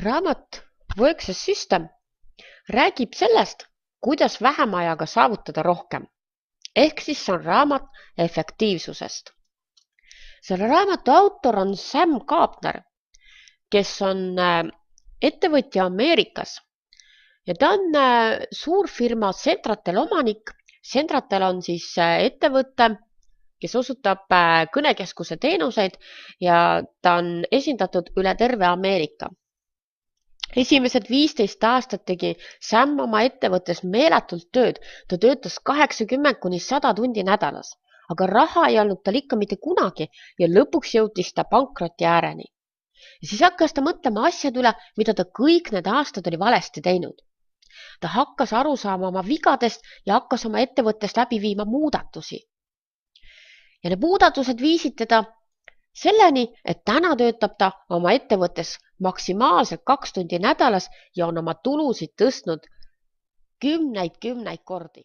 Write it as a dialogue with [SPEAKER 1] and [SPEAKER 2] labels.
[SPEAKER 1] Raamat Work System räägib sellest, kuidas vähem ajaga saavutada rohkem. Ehk siis see on raamat efektiivsusest. Selle raamatu autor on Sam Kapner, kes on ettevõtja Ameerikas ja ta on suurfirma Centratel omanik. Centratel on siis ettevõte, kes osutab kõnekeskuse teenuseid ja ta on esindatud üle terve Ameerika. Esimesed 15 aastat tegi Sam oma ettevõttes meeletult tööd. Ta töötas 80–100 tundi nädalas, aga raha ei olnud tal ikka mitte kunagi ja lõpuks jõutis ta pankroti ääreni. Ja siis hakkas ta mõtlema asjade üle, mida ta kõik need aastad oli valesti teinud. Ta hakkas aru saama oma vigadest ja hakkas oma ettevõttest läbi viima muudatusi. Ja need muudatused viisid teda selleni, et täna töötab ta oma ettevõttes maksimaalselt 2 tundi nädalas ja on oma tulusid tõstnud kümneid kordi.